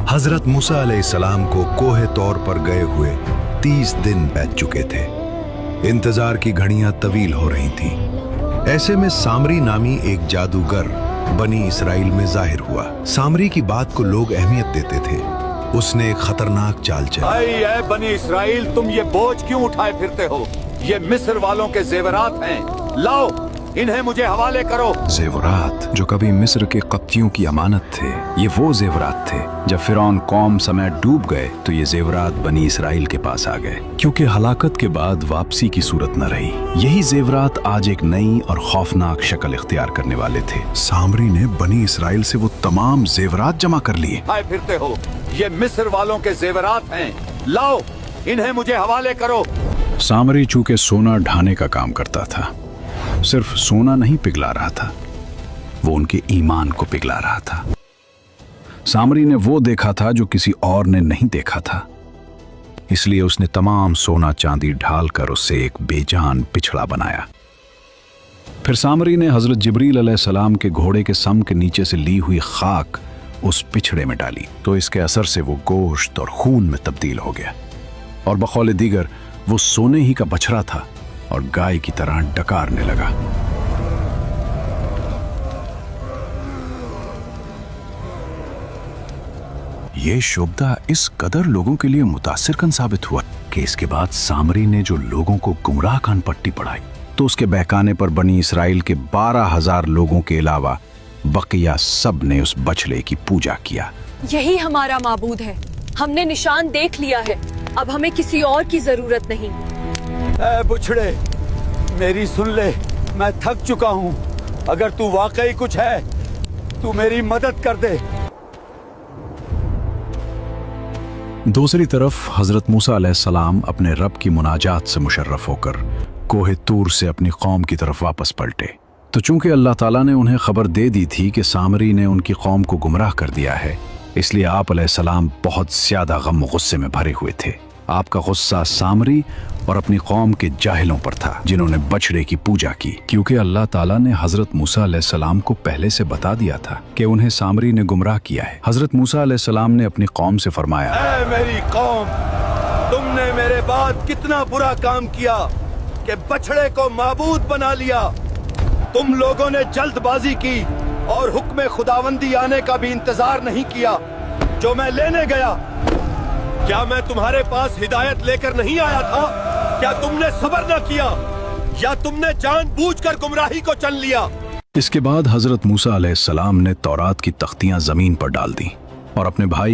हजरत मूसा अलैहिस्सलाम को कोहे तौर पर गए हुए 30 दिन बीत चुके थे। इंतजार की घड़ियां तवील हो रही थीं। ऐसे में सामरी नामी एक जादूगर बनी इसराइल में जाहिर हुआ। सामरी की बात को लोग अहमियत देते थे। उसने एक खतरनाक चाल चली। ऐ बनी इसराइल, तुम ये बोझ क्यों उठाए फिरते हो? ये मिस्र वालों के जेवरात हैं, लाओ इन्हें मुझे हवाले करो। जेवरात जो कभी मिस्र के कप्तियों की अमानत थे, ये वो जेवरात थे। जब फिरौन कौम समेत डूब गए तो ये जेवरात बनी इसराइल के पास आ गए, क्योंकि हलाकत के बाद वापसी की सूरत न रही। यही जेवरात आज एक नई और खौफनाक शक्ल इख्तियार करने वाले थे। सामरी ने बनी इसराइल से वो तमाम जेवरात जमा कर लिए। आए फिरते हो, ये मिस्र वालों के जेवरात हैं, लाओ इन्हें मुझे हवाले करो। सामरी चूंकि सोना ढाने का काम करता था, सिर्फ सोना नहीं पिघला रहा था, वो उनके ईमान को पिघला रहा था। सामरी ने वो देखा था जो किसी और ने नहीं देखा था, इसलिए उसने तमाम सोना चांदी ढालकर उससे एक बेजान पिछड़ा बनाया। फिर सामरी ने हजरत जिब्रील अलैहिस्सलाम के घोड़े के सम के नीचे से ली हुई खाक उस पिछड़े में डाली, तो इसके असर से वो गोश्त और खून में तब्दील हो गया और बकौल दीगर वो सोने ही का बछड़ा था और गाय की तरह डकारने लगा। ये शुबदा इस कदर लोगों के लिए मुतासिर कन साबित हुआ कि इसके बाद सामरी ने जो लोगों को गुमराह कान पट्टी पढ़ाई, तो उसके बहकाने पर बनी इसराइल के 12,000 लोगों के अलावा बकिया सब ने उस बछड़े की पूजा किया। यही हमारा माबूद है, हमने निशान देख लिया है, अब हमें किसी और की जरूरत नहीं। ऐ बुछड़े, मेरी सुन ले, मैं थक चुका हूँ। अगर तू वाकई कुछ है, तू मेरी मदद कर दे। दूसरी तरफ हजरत मूसा अलैहिस्सलाम अपने रब की मुनाजात से मुशर्रफ होकर कोहे तूर से अपनी कौम की तरफ वापस पलटे। तो चूंकि अल्लाह ताला ने उन्हें खबर दे दी थी कि सामरी ने उनकी कौम को गुमराह कर दिया है, इसलिए आप अलैहिस्सलाम बहुत ज्यादा गम गुस्से में भरे हुए थे। आपका गुस्सा सामरी और अपनी कौम के जाहिलों पर था जिन्होंने बछड़े की पूजा की, क्योंकि अल्लाह ताला ने हजरत मूसा अलैहिस्सलाम को पहले से बता दिया था कि उन्हें सामरी ने गुमराह किया है। हजरत मूसा अलैहिस्सलाम ने अपनी कौम से फरमाया, ऐ मेरी कौम, तुमने मेरे बाद कितना बुरा काम किया कि बछड़े को माबूद बना लिया। तुम लोगों ने जल्दबाजी की और हुक्म खुदावंदी आने का भी इंतजार नहीं किया जो मैं लेने गया। क्या मैं तुम्हारे पास हिदायत लेकर नहीं आया था? क्या तुमने सब्र न किया या तुमने जानबूझकर गुमराही को चन लिया? इसके बाद हजरत मूसा अलैहिस्सलाम ने तौरात की तख्तियां जमीन पर डाल दी और अपने भाई